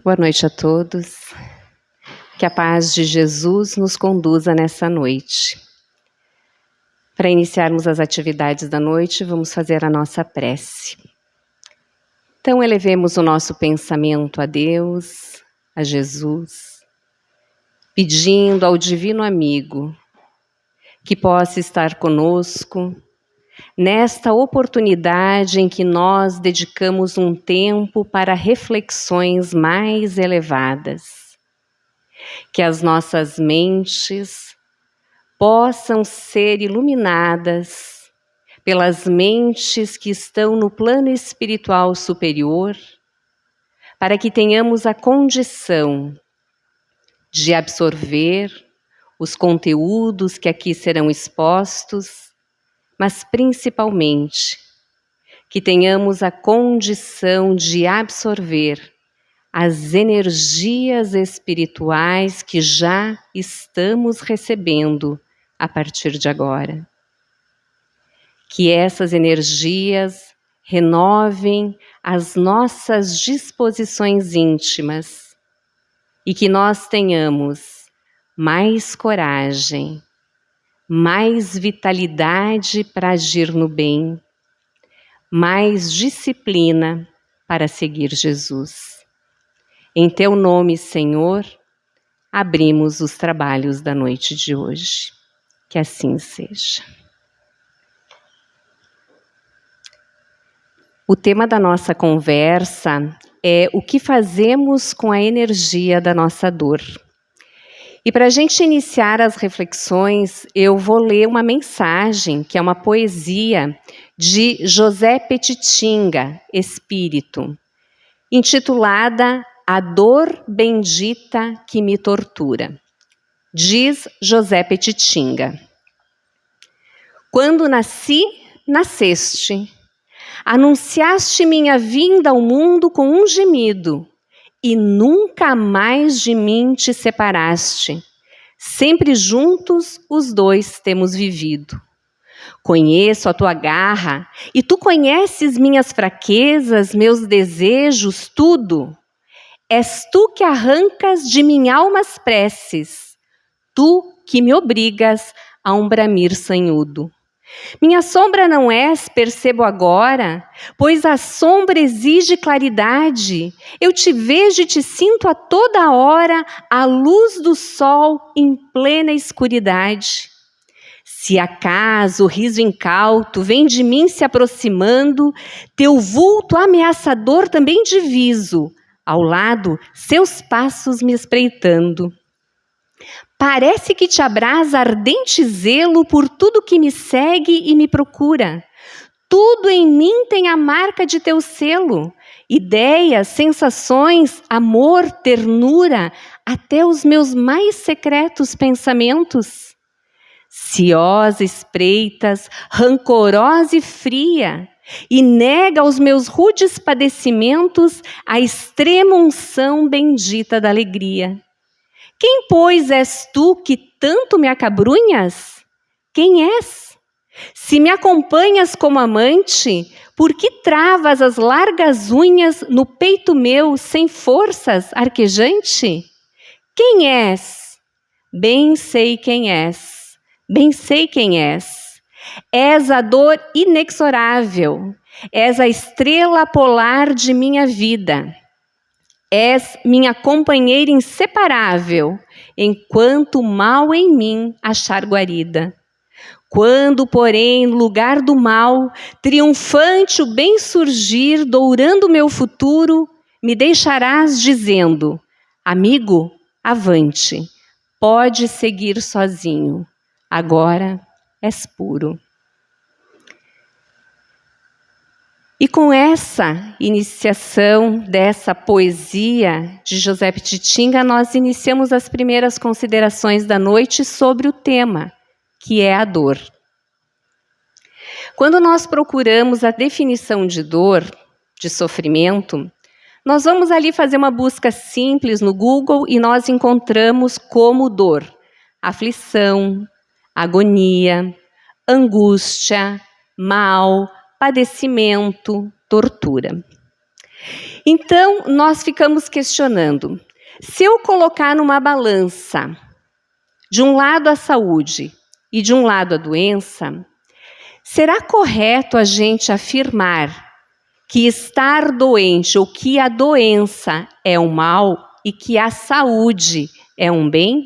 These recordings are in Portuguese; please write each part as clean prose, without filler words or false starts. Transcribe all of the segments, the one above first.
Boa noite a todos. Que a paz de Jesus nos conduza nessa noite. Para iniciarmos as atividades da noite, vamos fazer a nossa prece. Então, elevemos o nosso pensamento a Deus, a Jesus, pedindo ao Divino Amigo que possa estar conosco nesta oportunidade em que nós dedicamos um tempo para reflexões mais elevadas. Que as nossas mentes possam ser iluminadas pelas mentes que estão no plano espiritual superior, para que tenhamos a condição de absorver os conteúdos que aqui serão expostos, mas principalmente que tenhamos a condição de absorver as energias espirituais que já estamos recebendo a partir de agora. Que essas energias renovem as nossas disposições íntimas e que nós tenhamos mais coragem, mais vitalidade para agir no bem, mais disciplina para seguir Jesus. Em Teu nome, Senhor, abrimos os trabalhos da noite de hoje. Que assim seja. O tema da nossa conversa é o que fazemos com a energia da nossa dor. E para a gente iniciar as reflexões, eu vou ler uma mensagem, que é uma poesia de José Petitinga, Espírito, intitulada A Dor Bendita que Me Tortura. Diz José Petitinga: Quando nasci, nasceste. Anunciaste minha vinda ao mundo com um gemido, e nunca mais de mim te separaste. Sempre juntos os dois temos vivido. Conheço a tua garra, e tu conheces minhas fraquezas, meus desejos, tudo. És tu que arrancas de minha alma as preces, tu que me obrigas a um bramir sanhudo. Minha sombra não és, percebo agora, pois a sombra exige claridade. Eu te vejo e te sinto a toda hora, à luz do sol em plena escuridade. Se acaso o riso incauto vem de mim se aproximando, teu vulto ameaçador também diviso, ao lado, seus passos me espreitando. Parece que te abrasa ardente zelo por tudo que me segue e me procura. Tudo em mim tem a marca de teu selo. Ideias, sensações, amor, ternura, até os meus mais secretos pensamentos. Ciosa espreitas, rancorosa e fria, e nega aos meus rudes padecimentos a extrema unção bendita da alegria. Quem, pois, és tu que tanto me acabrunhas? Quem és? Se me acompanhas como amante, por que travas as largas unhas no peito meu sem forças, arquejante? Quem és? Bem sei quem és, bem sei quem és. És a dor inexorável, és a estrela polar de minha vida. És minha companheira inseparável, enquanto o mal em mim achar guarida. Quando, porém, no lugar do mal, triunfante o bem surgir, dourando meu futuro, me deixarás dizendo: amigo, avante, pode seguir sozinho, agora és puro. E com essa iniciação dessa poesia de José Petitinga, nós iniciamos as primeiras considerações da noite sobre o tema, que é a dor. Quando nós procuramos a definição de dor, de sofrimento, nós vamos ali fazer uma busca simples no Google e nós encontramos como dor: aflição, agonia, angústia, mal, padecimento, tortura. Então, nós ficamos questionando, se eu colocar numa balança, de um lado a saúde e de um lado a doença, será correto a gente afirmar que estar doente ou que a doença é um mal e que a saúde é um bem?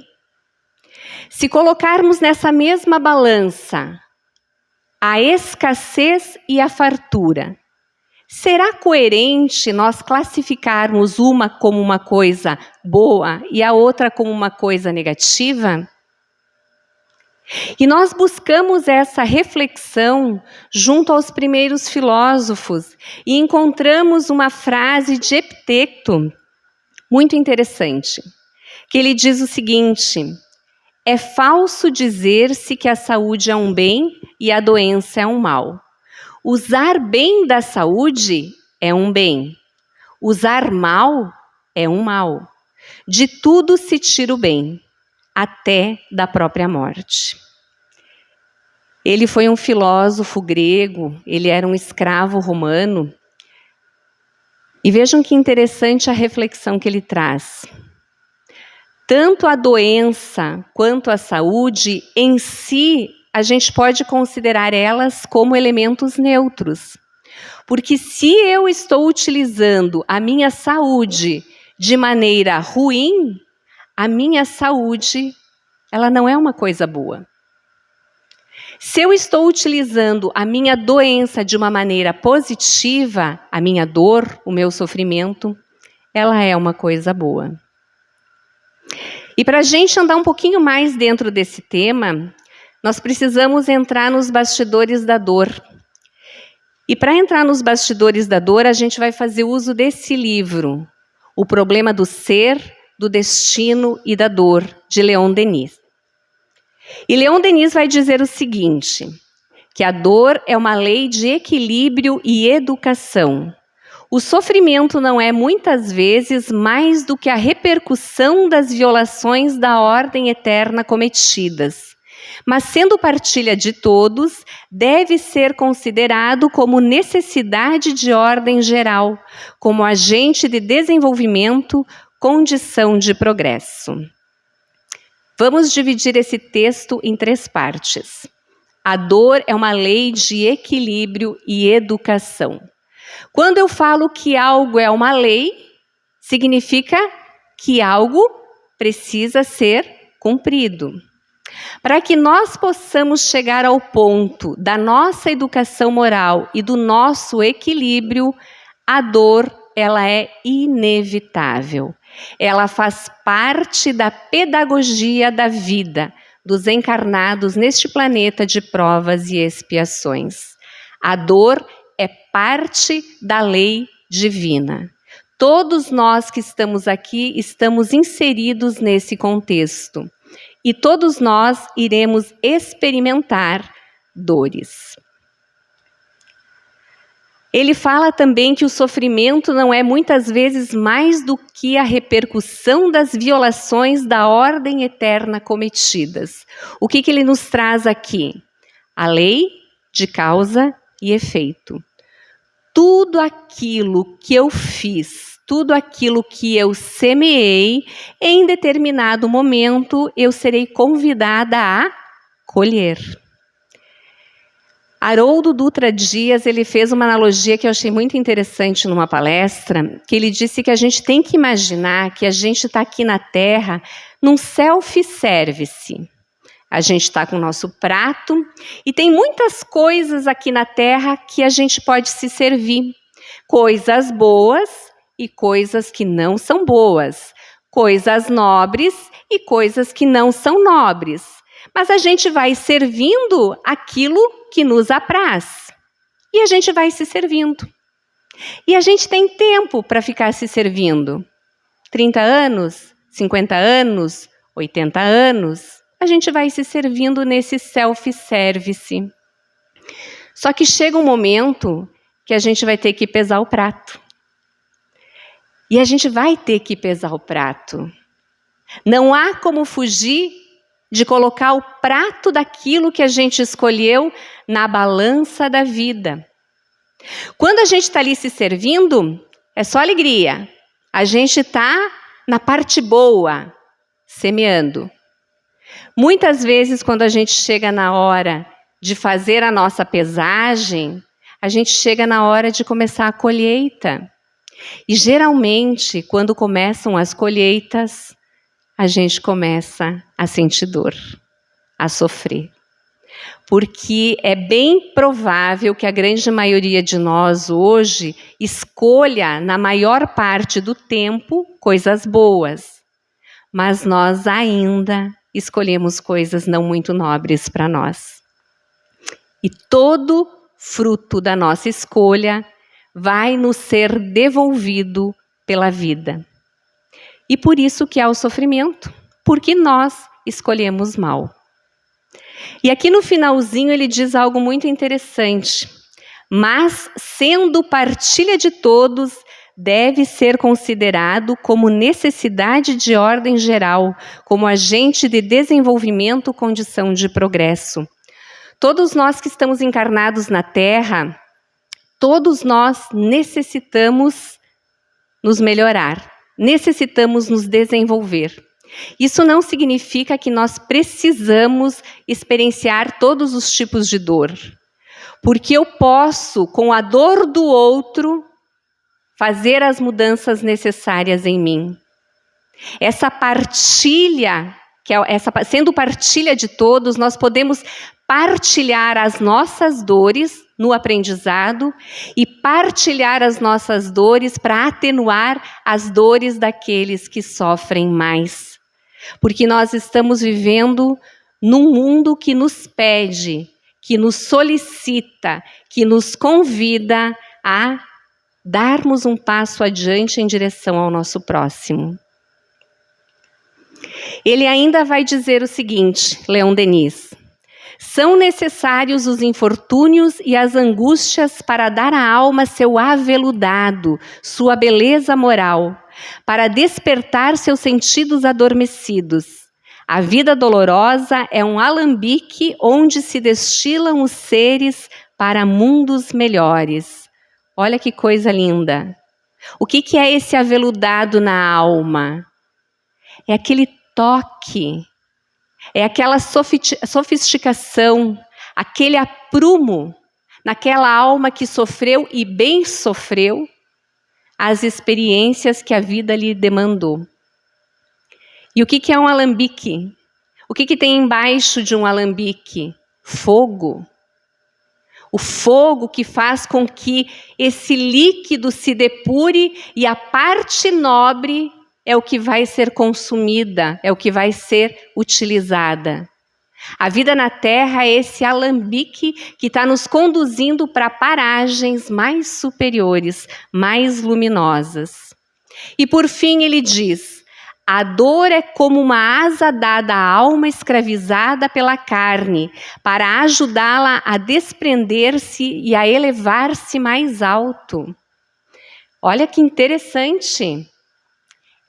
Se colocarmos nessa mesma balança a escassez e a fartura, será coerente nós classificarmos uma como uma coisa boa e a outra como uma coisa negativa? E nós buscamos essa reflexão junto aos primeiros filósofos e encontramos uma frase de Epicteto muito interessante, que ele diz o seguinte: é falso dizer-se que a saúde é um bem e a doença é um mal. Usar bem da saúde é um bem. Usar mal é um mal. De tudo se tira o bem, até da própria morte. Ele foi um filósofo grego, ele era um escravo romano. E vejam que interessante a reflexão que ele traz. Tanto a doença quanto a saúde, em si, a gente pode considerar elas como elementos neutros. Porque se eu estou utilizando a minha saúde de maneira ruim, a minha saúde, ela não é uma coisa boa. Se eu estou utilizando a minha doença de uma maneira positiva, a minha dor, o meu sofrimento, ela é uma coisa boa. E para a gente andar um pouquinho mais dentro desse tema, nós precisamos entrar nos bastidores da dor. E para entrar nos bastidores da dor, a gente vai fazer uso desse livro, O Problema do Ser, do Destino e da Dor, de Leon Denis. E Leon Denis vai dizer o seguinte, que a dor é uma lei de equilíbrio e educação. O sofrimento não é muitas vezes mais do que a repercussão das violações da ordem eterna cometidas. Mas sendo partilha de todos, deve ser considerado como necessidade de ordem geral, como agente de desenvolvimento, condição de progresso. Vamos dividir esse texto em 3 partes. A dor é uma lei de equilíbrio e educação. Quando eu falo que algo é uma lei, significa que algo precisa ser cumprido. Para que nós possamos chegar ao ponto da nossa educação moral e do nosso equilíbrio, a dor, ela é inevitável. Ela faz parte da pedagogia da vida, dos encarnados neste planeta de provas e expiações. A dor é parte da lei divina. Todos nós que estamos aqui estamos inseridos nesse contexto. E todos nós iremos experimentar dores. Ele fala também que o sofrimento não é muitas vezes mais do que a repercussão das violações da ordem eterna cometidas. O que ele nos traz aqui? A lei de causa e efeito. Tudo aquilo que eu fiz, tudo aquilo que eu semeei, em determinado momento eu serei convidada a colher. Haroldo Dutra Dias, ele fez uma analogia que eu achei muito interessante numa palestra, que ele disse que a gente tem que imaginar que a gente está aqui na Terra num self-service. A gente está com o nosso prato e tem muitas coisas aqui na Terra que a gente pode se servir. Coisas boas e coisas que não são boas. Coisas nobres e coisas que não são nobres. Mas a gente vai servindo aquilo que nos apraz. E a gente vai se servindo. E a gente tem tempo para ficar se servindo. 30 anos, 50 anos, 80 anos, a gente vai se servindo nesse self-service. Só que chega um momento que a gente vai ter que pesar o prato. E a gente vai ter que pesar o prato. Não há como fugir de colocar o prato daquilo que a gente escolheu na balança da vida. Quando a gente está ali se servindo, é só alegria. A gente está na parte boa, semeando. Muitas vezes, quando a gente chega na hora de fazer a nossa pesagem, a gente chega na hora de começar a colheita. E geralmente, quando começam as colheitas, a gente começa a sentir dor, a sofrer. Porque é bem provável que a grande maioria de nós hoje escolha, na maior parte do tempo, coisas boas. Mas nós ainda escolhemos coisas não muito nobres para nós. E todo fruto da nossa escolha vai nos ser devolvido pela vida. E por isso que há o sofrimento, porque nós escolhemos mal. E aqui no finalzinho ele diz algo muito interessante. Mas, sendo partilha de todos, deve ser considerado como necessidade de ordem geral, como agente de desenvolvimento, condição de progresso. Todos nós que estamos encarnados na Terra, todos nós necessitamos nos melhorar, necessitamos nos desenvolver. Isso não significa que nós precisamos experienciar todos os tipos de dor, porque eu posso, com a dor do outro, fazer as mudanças necessárias em mim. Essa partilha, sendo partilha de todos, nós podemos partilhar as nossas dores no aprendizado e partilhar as nossas dores para atenuar as dores daqueles que sofrem mais. Porque nós estamos vivendo num mundo que nos pede, que nos solicita, que nos convida a darmos um passo adiante em direção ao nosso próximo. Ele ainda vai dizer o seguinte, Leon Denis: são necessários os infortúnios e as angústias para dar à alma seu aveludado, sua beleza moral, para despertar seus sentidos adormecidos. A vida dolorosa é um alambique onde se destilam os seres para mundos melhores. Olha que coisa linda. O que é esse aveludado na alma? É aquele toque, é aquela sofisticação, aquele aprumo naquela alma que sofreu e bem sofreu as experiências que a vida lhe demandou. E o que é um alambique? O que tem embaixo de um alambique? Fogo. O fogo que faz com que esse líquido se depure e a parte nobre é o que vai ser consumida, é o que vai ser utilizada. A vida na Terra é esse alambique que está nos conduzindo para paragens mais superiores, mais luminosas. E por fim ele diz: a dor é como uma asa dada à alma escravizada pela carne, para ajudá-la a desprender-se e a elevar-se mais alto. Olha que interessante.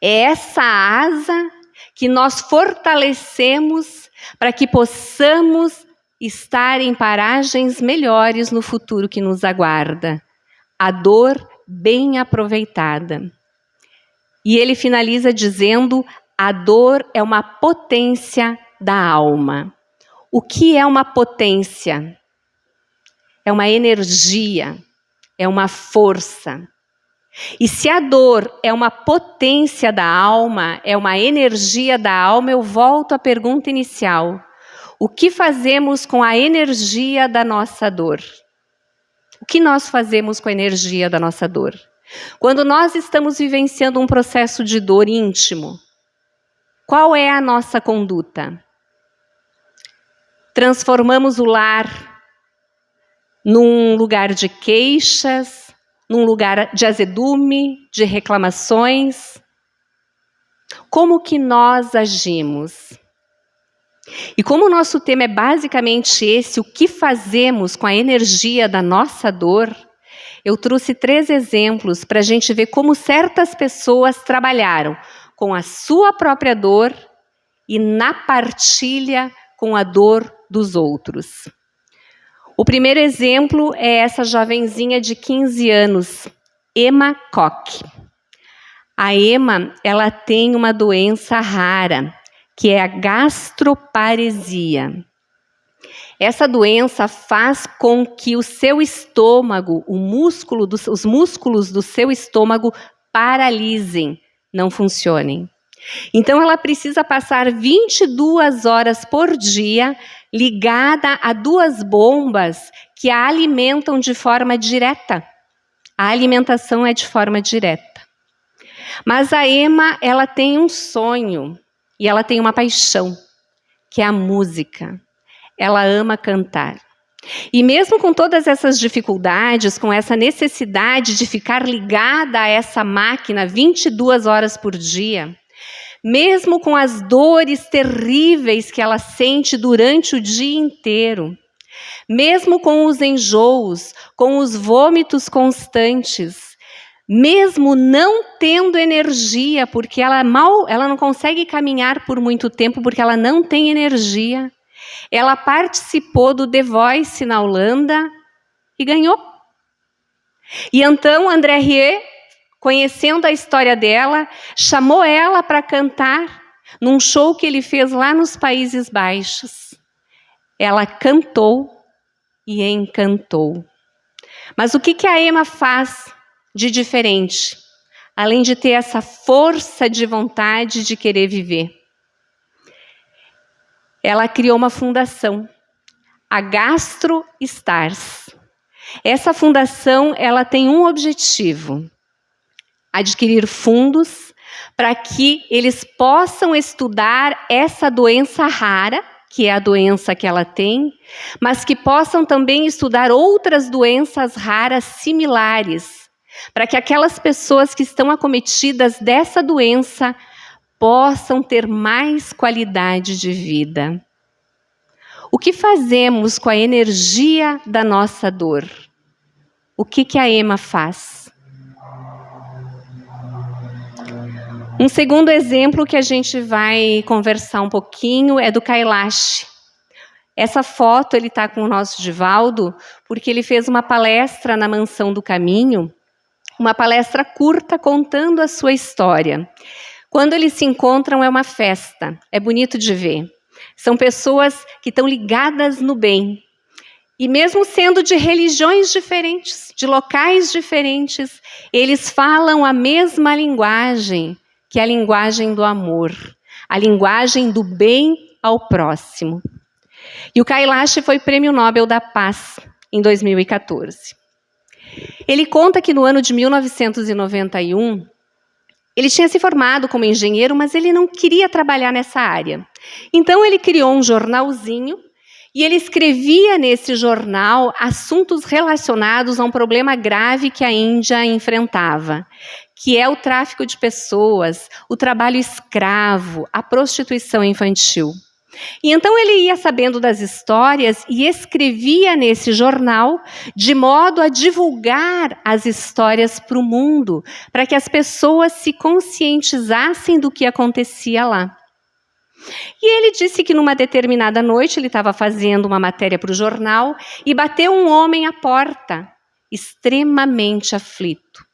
É essa asa que nós fortalecemos para que possamos estar em paragens melhores no futuro que nos aguarda. A dor bem aproveitada. E ele finaliza dizendo: a dor é uma potência da alma. O que é uma potência? É uma energia, é uma força. E se a dor é uma potência da alma, é uma energia da alma, eu volto à pergunta inicial. O que fazemos com a energia da nossa dor? O que nós fazemos com a energia da nossa dor? Quando nós estamos vivenciando um processo de dor íntimo, qual é a nossa conduta? Transformamos o lar num lugar de queixas, num lugar de azedume, de reclamações. Como que nós agimos? E como o nosso tema é basicamente esse, o que fazemos com a energia da nossa dor, eu trouxe 3 exemplos para a gente ver como certas pessoas trabalharam com a sua própria dor e na partilha com a dor dos outros. O primeiro exemplo é essa jovenzinha de 15 anos, Emma Koch. A Emma, ela tem uma doença rara, que é a gastroparesia. Essa doença faz com que o seu estômago, os músculos do seu estômago paralisem, não funcionem. Então, ela precisa passar 22 horas por dia ligada a 2 bombas que a alimentam de forma direta. A alimentação é de forma direta. Mas a Emma, ela tem um sonho e ela tem uma paixão, que é a música. Ela ama cantar. E mesmo com todas essas dificuldades, com essa necessidade de ficar ligada a essa máquina 22 horas por dia, mesmo com as dores terríveis que ela sente durante o dia inteiro, mesmo com os enjoos, com os vômitos constantes, mesmo não tendo energia, porque ela não consegue caminhar por muito tempo porque ela não tem energia, ela participou do The Voice na Holanda e ganhou. E então André Rieu, conhecendo a história dela, chamou ela para cantar num show que ele fez lá nos Países Baixos. Ela cantou e encantou. Mas o que a Emma faz de diferente, além de ter essa força de vontade de querer viver? Ela criou uma fundação, a Gastro Stars. Essa fundação, ela tem um objetivo: adquirir fundos para que eles possam estudar essa doença rara, que é a doença que ela tem, mas que possam também estudar outras doenças raras similares, para que aquelas pessoas que estão acometidas dessa doença possam ter mais qualidade de vida. O que fazemos com a energia da nossa dor? O que a Emma faz? Um segundo exemplo que a gente vai conversar um pouquinho é do Kailash. Essa foto ele está com o nosso Divaldo, porque ele fez uma palestra na Mansão do Caminho, uma palestra curta contando a sua história. Quando eles se encontram é uma festa, é bonito de ver. São pessoas que estão ligadas no bem. E mesmo sendo de religiões diferentes, de locais diferentes, eles falam a mesma linguagem, que é a linguagem do amor, a linguagem do bem ao próximo. E o Kailash foi Prêmio Nobel da Paz em 2014. Ele conta que no ano de 1991, ele tinha se formado como engenheiro, mas ele não queria trabalhar nessa área. Então ele criou um jornalzinho e ele escrevia nesse jornal assuntos relacionados a um problema grave que a Índia enfrentava, que é o tráfico de pessoas, o trabalho escravo, a prostituição infantil. E então ele ia sabendo das histórias e escrevia nesse jornal de modo a divulgar as histórias para o mundo, para que as pessoas se conscientizassem do que acontecia lá. E ele disse que numa determinada noite ele estava fazendo uma matéria para o jornal e bateu um homem à porta, extremamente aflito.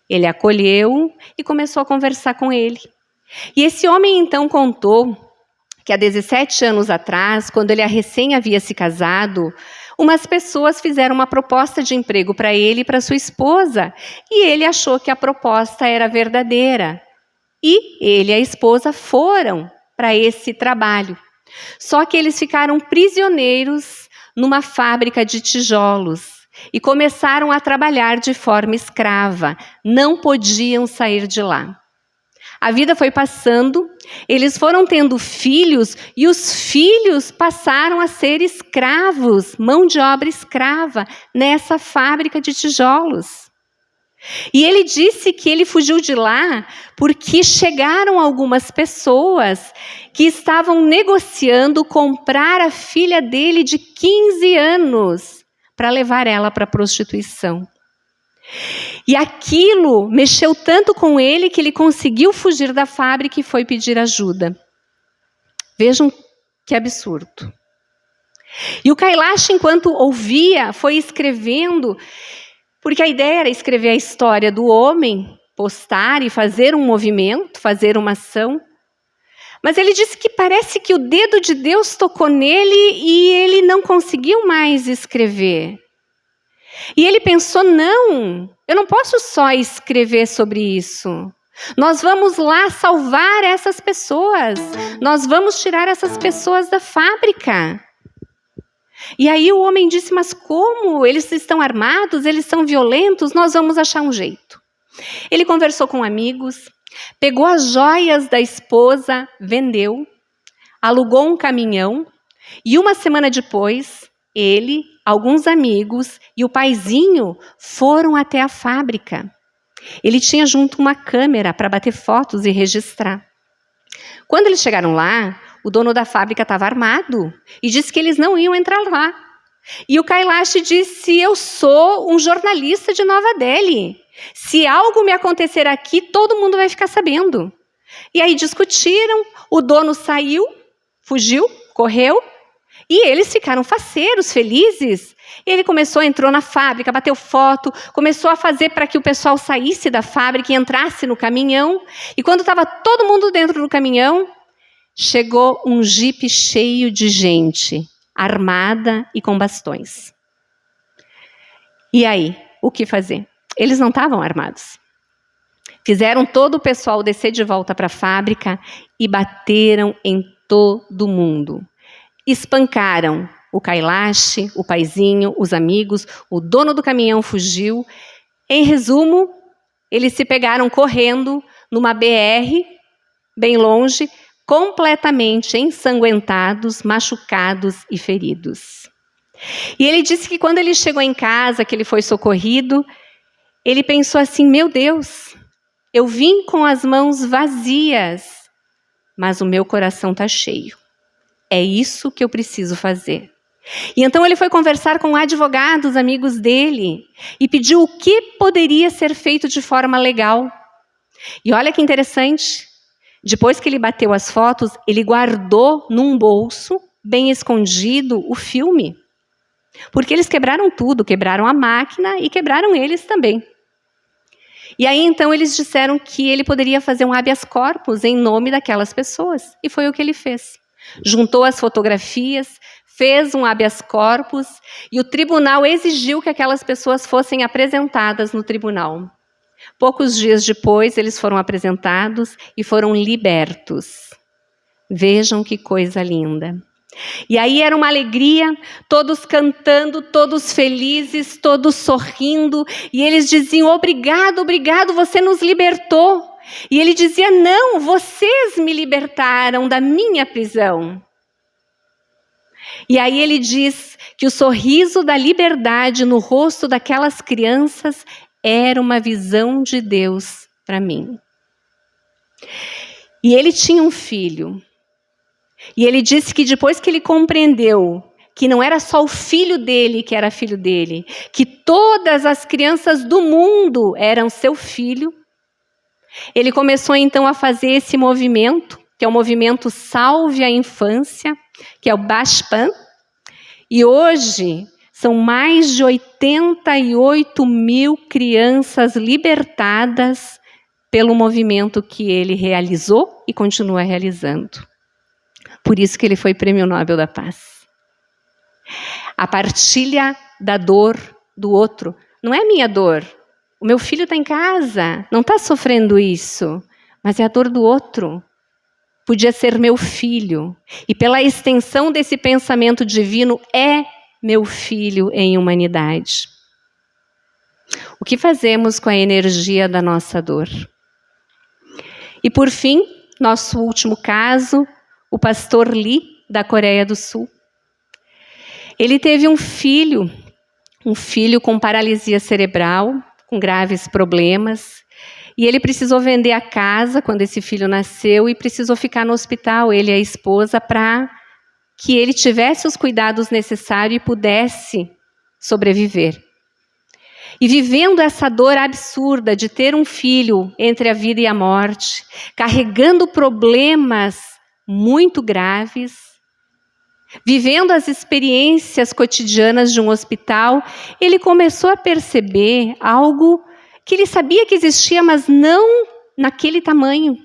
Ele acolheu e começou a conversar com ele. E esse homem então contou que há 17 anos atrás, quando ele recém havia se casado, umas pessoas fizeram uma proposta de emprego para ele e para sua esposa, e ele achou que a proposta era verdadeira. E ele e a esposa foram para esse trabalho. Só que eles ficaram prisioneiros numa fábrica de tijolos e começaram a trabalhar de forma escrava. Não podiam sair de lá. A vida foi passando, eles foram tendo filhos e os filhos passaram a ser escravos, mão de obra escrava, nessa fábrica de tijolos. E ele disse que ele fugiu de lá porque chegaram algumas pessoas que estavam negociando comprar a filha dele de 15 anos para levar ela para a prostituição. E aquilo mexeu tanto com ele que ele conseguiu fugir da fábrica e foi pedir ajuda. Vejam que absurdo. E o Kailash, enquanto ouvia, foi escrevendo Porque a ideia era escrever a história do homem, postar e fazer um movimento, fazer uma ação. Mas ele disse que parece que o dedo de Deus tocou nele e ele não conseguiu mais escrever. E ele pensou, não, eu não posso só escrever sobre isso. Nós vamos lá salvar essas pessoas. Nós vamos tirar essas pessoas da fábrica. E aí o homem disse, mas como? Eles estão armados, eles são violentos, nós vamos achar um jeito. Ele conversou com amigos, pegou as joias da esposa, vendeu, alugou um caminhão e uma semana depois, ele, alguns amigos e o paizinho foram até a fábrica. Ele tinha junto uma câmera para bater fotos e registrar. Quando eles chegaram lá, o dono da fábrica estava armado e disse que eles não iam entrar lá. E o Kailash disse, eu sou um jornalista de Nova Delhi. Se algo me acontecer aqui, todo mundo vai ficar sabendo. E aí discutiram, o dono saiu, fugiu, correu, e eles ficaram faceiros, felizes. Ele entrou na fábrica, bateu foto, começou a fazer para que o pessoal saísse da fábrica e entrasse no caminhão. E quando estava todo mundo dentro do caminhão, chegou um jipe cheio de gente, armada e com bastões. E aí, o que fazer? Eles não estavam armados. Fizeram todo o pessoal descer de volta para a fábrica e bateram em todo mundo. Espancaram o Kailash, o paizinho, os amigos, o dono do caminhão fugiu. Em resumo, eles se pegaram correndo numa BR, bem longe, completamente ensanguentados, machucados e feridos. E ele disse que quando ele chegou em casa, que ele foi socorrido, ele pensou assim, meu Deus, eu vim com as mãos vazias, mas o meu coração está cheio. É isso que eu preciso fazer. E então ele foi conversar com advogados, amigos dele, e pediu o que poderia ser feito de forma legal. E olha que interessante, depois que ele bateu as fotos, ele guardou num bolso, bem escondido, o filme. Porque eles quebraram tudo, quebraram a máquina e quebraram eles também. E aí então eles disseram que ele poderia fazer um habeas corpus em nome daquelas pessoas. E foi o que ele fez. Juntou as fotografias, fez um habeas corpus e o tribunal exigiu que aquelas pessoas fossem apresentadas no tribunal. Poucos dias depois, eles foram apresentados e foram libertos. Vejam que coisa linda. E aí era uma alegria, todos cantando, todos felizes, todos sorrindo, e eles diziam, obrigado, obrigado, você nos libertou. E ele dizia, não, vocês me libertaram da minha prisão. E aí ele diz que o sorriso da liberdade no rosto daquelas crianças era uma visão de Deus para mim. E ele tinha um filho. E ele disse que depois que ele compreendeu que não era só o filho dele que era filho dele, que todas as crianças do mundo eram seu filho, ele começou então a fazer esse movimento, que é o movimento Salve a Infância, que é o Bashpan, e hoje são mais de 88 mil crianças libertadas pelo movimento que ele realizou e continua realizando. Por isso que ele foi Prêmio Nobel da Paz. A partilha da dor do outro. Não é minha dor. O meu filho está em casa, não está sofrendo isso. Mas é a dor do outro. Podia ser meu filho. E pela extensão desse pensamento divino, é meu filho em humanidade. O que fazemos com a energia da nossa dor? E por fim, nosso último caso, o pastor Lee, da Coreia do Sul. Ele teve um filho com paralisia cerebral, com graves problemas, e ele precisou vender a casa quando esse filho nasceu e precisou ficar no hospital, ele e a esposa, para que ele tivesse os cuidados necessários e pudesse sobreviver. E vivendo essa dor absurda de ter um filho entre a vida e a morte, carregando problemas muito graves, vivendo as experiências cotidianas de um hospital, ele começou a perceber algo que ele sabia que existia, mas não naquele tamanho,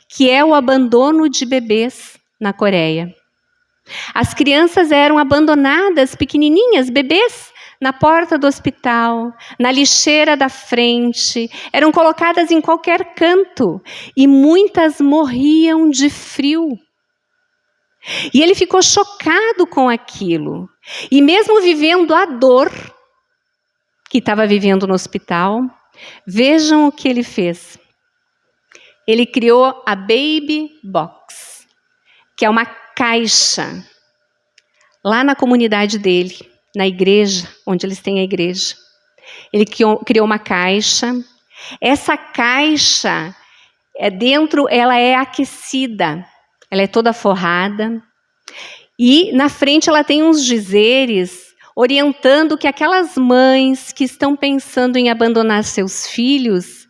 que é o abandono de bebês na Coreia. As crianças eram abandonadas, pequenininhas, bebês, na porta do hospital, na lixeira da frente, eram colocadas em qualquer canto e muitas morriam de frio. E ele ficou chocado com aquilo. E mesmo vivendo a dor que estava vivendo no hospital, vejam o que ele fez. Ele criou a Baby Box, que é uma caixa lá na comunidade dele, na igreja, onde eles têm a igreja. Ele criou uma caixa. Essa caixa, dentro, ela é aquecida. Ela é toda forrada. E na frente ela tem uns dizeres orientando que aquelas mães que estão pensando em abandonar seus filhos,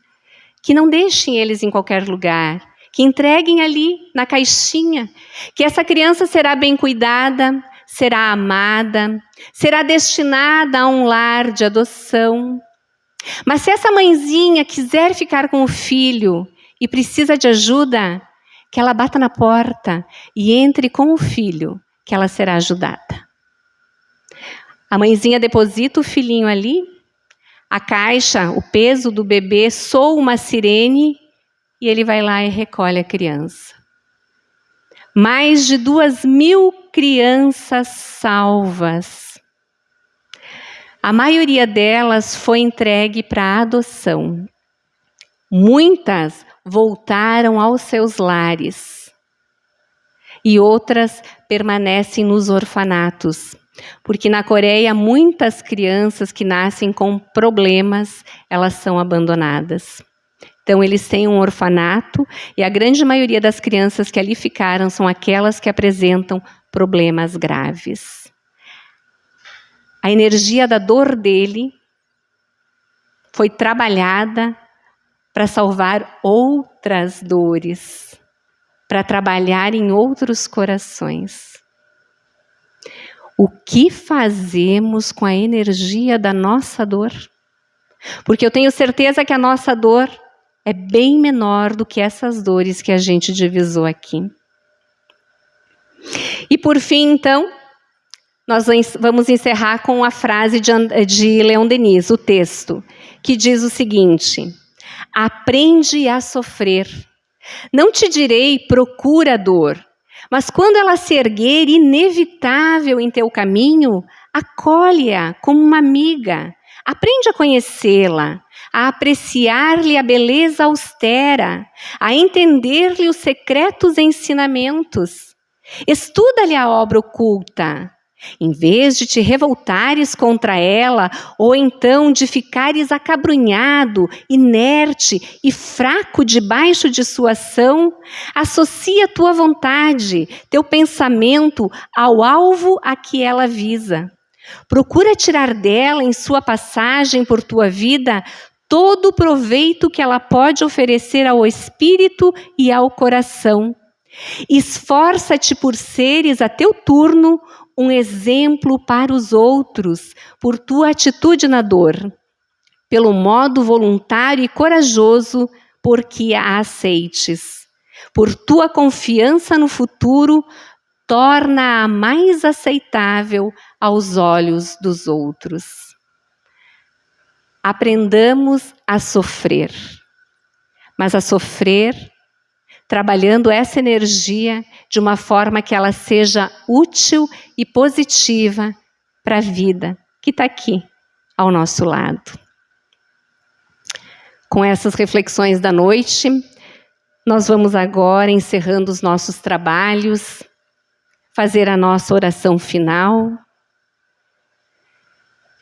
que não deixem eles em qualquer lugar, que entreguem ali na caixinha, que essa criança será bem cuidada, será amada, será destinada a um lar de adoção. Mas se essa mãezinha quiser ficar com o filho e precisa de ajuda, que ela bata na porta e entre com o filho, que ela será ajudada. A mãezinha deposita o filhinho ali, a caixa, o peso do bebê, soa uma sirene e ele vai lá e recolhe a criança. Mais de 2.000 crianças salvas. A maioria delas foi entregue para adoção. Muitas voltaram aos seus lares. E outras permanecem nos orfanatos. Porque na Coreia, muitas crianças que nascem com problemas, elas são abandonadas. Então, eles têm um orfanato e a grande maioria das crianças que ali ficaram são aquelas que apresentam problemas graves. A energia da dor dele foi trabalhada para salvar outras dores, para trabalhar em outros corações. O que fazemos com a energia da nossa dor? Porque eu tenho certeza que a nossa dor é bem menor do que essas dores que a gente divisou aqui. E por fim, então, nós vamos encerrar com a frase de Leon Denis, o texto, que diz o seguinte: aprende a sofrer. Não te direi procura a dor, mas quando ela se erguer inevitável em teu caminho, acolhe-a como uma amiga. Aprende a conhecê-la, a apreciar-lhe a beleza austera, a entender-lhe os secretos ensinamentos. Estuda-lhe a obra oculta. Em vez de te revoltares contra ela, ou então de ficares acabrunhado, inerte e fraco debaixo de sua ação, associa tua vontade, teu pensamento ao alvo a que ela visa. Procura tirar dela, em sua passagem por tua vida, todo o proveito que ela pode oferecer ao espírito e ao coração. Esforça-te por seres, a teu turno, um exemplo para os outros, por tua atitude na dor, pelo modo voluntário e corajoso por que a aceites. Por tua confiança no futuro, torna-a mais aceitável aos olhos dos outros. Aprendamos a sofrer, mas a sofrer trabalhando essa energia de uma forma que ela seja útil e positiva para a vida que está aqui ao nosso lado. Com essas reflexões da noite, nós vamos agora, encerrando os nossos trabalhos, fazer a nossa oração final,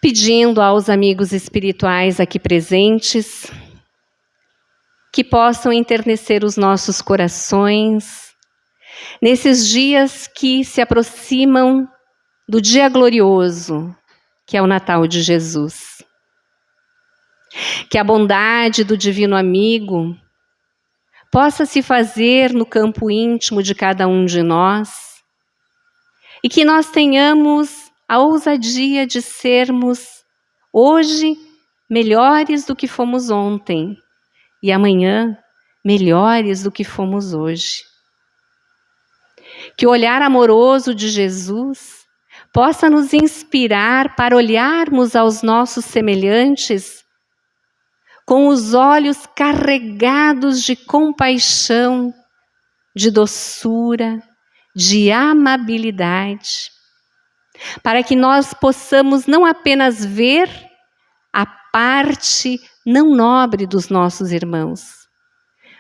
pedindo aos amigos espirituais aqui presentes que possam enternecer os nossos corações nesses dias que se aproximam do dia glorioso, que é o Natal de Jesus. Que a bondade do Divino Amigo possa se fazer no campo íntimo de cada um de nós e que nós tenhamos a ousadia de sermos hoje melhores do que fomos ontem e amanhã melhores do que fomos hoje. Que o olhar amoroso de Jesus possa nos inspirar para olharmos aos nossos semelhantes com os olhos carregados de compaixão, de doçura, de amabilidade, para que nós possamos não apenas ver a parte não nobre dos nossos irmãos,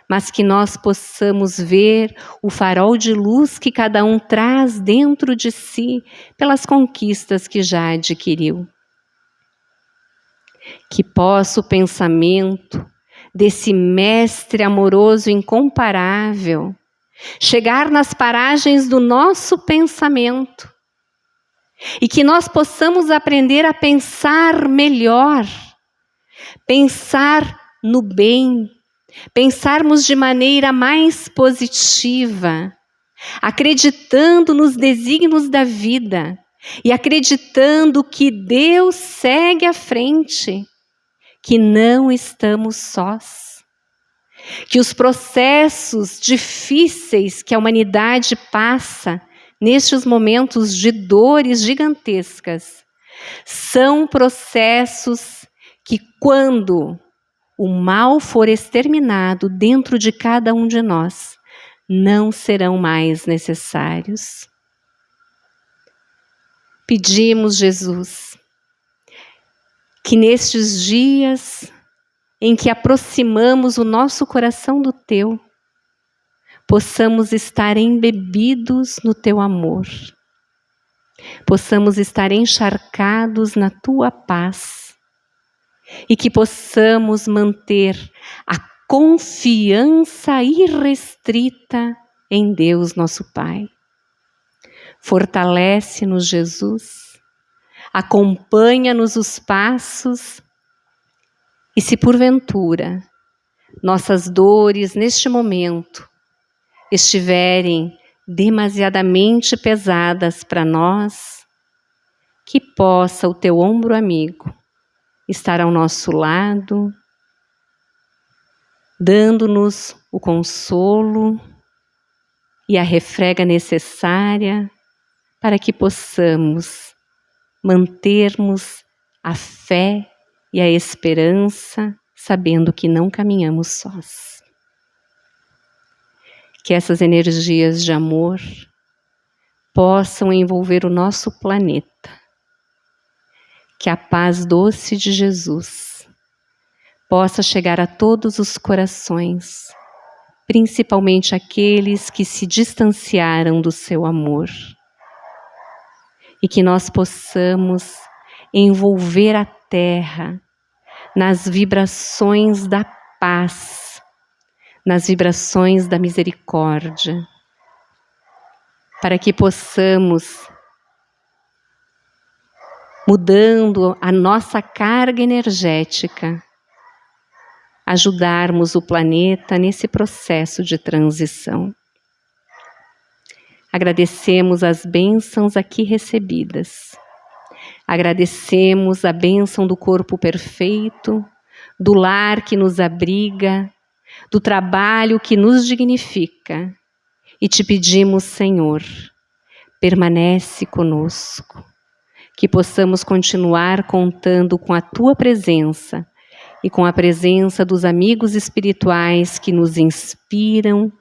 mas que nós possamos ver o farol de luz que cada um traz dentro de si pelas conquistas que já adquiriu. Que possa o pensamento desse mestre amoroso incomparável chegar nas paragens do nosso pensamento e que nós possamos aprender a pensar melhor, pensar no bem, pensarmos de maneira mais positiva, acreditando nos desígnios da vida e acreditando que Deus segue à frente, que não estamos sós, que os processos difíceis que a humanidade passa nestes momentos de dores gigantescas são processos que, quando o mal for exterminado dentro de cada um de nós, não serão mais necessários. Pedimos, Jesus, que nestes dias em que aproximamos o nosso coração do Teu, possamos estar embebidos no Teu amor, possamos estar encharcados na Tua paz e que possamos manter a confiança irrestrita em Deus, nosso Pai. Fortalece-nos, Jesus, acompanha-nos os passos e, se porventura nossas dores neste momento estiverem demasiadamente pesadas para nós, que possa o Teu ombro amigo estar ao nosso lado, dando-nos o consolo e a refrega necessária para que possamos mantermos a fé e a esperança, sabendo que não caminhamos sós. Que essas energias de amor possam envolver o nosso planeta. Que a paz doce de Jesus possa chegar a todos os corações, principalmente aqueles que se distanciaram do seu amor. E que nós possamos envolver a Terra nas vibrações da paz, nas vibrações da misericórdia, para que possamos, mudando a nossa carga energética, ajudarmos o planeta nesse processo de transição. Agradecemos as bênçãos aqui recebidas. Agradecemos a bênção do corpo perfeito, do lar que nos abriga, do trabalho que nos dignifica. E te pedimos, Senhor, permanece conosco, que possamos continuar contando com a Tua presença e com a presença dos amigos espirituais que nos inspiram,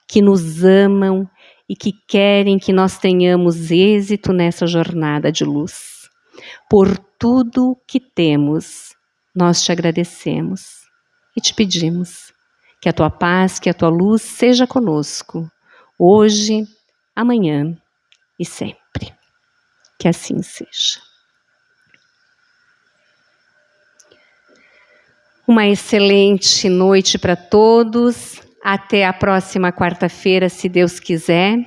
que nos amam e que querem que nós tenhamos êxito nessa jornada de luz. Por tudo que temos, nós te agradecemos e te pedimos que a Tua paz, que a Tua luz seja conosco, hoje, amanhã e sempre. Que assim seja. Uma excelente noite para todos. Até a próxima quarta-feira, se Deus quiser.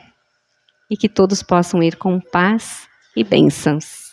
E que todos possam ir com paz e bênçãos.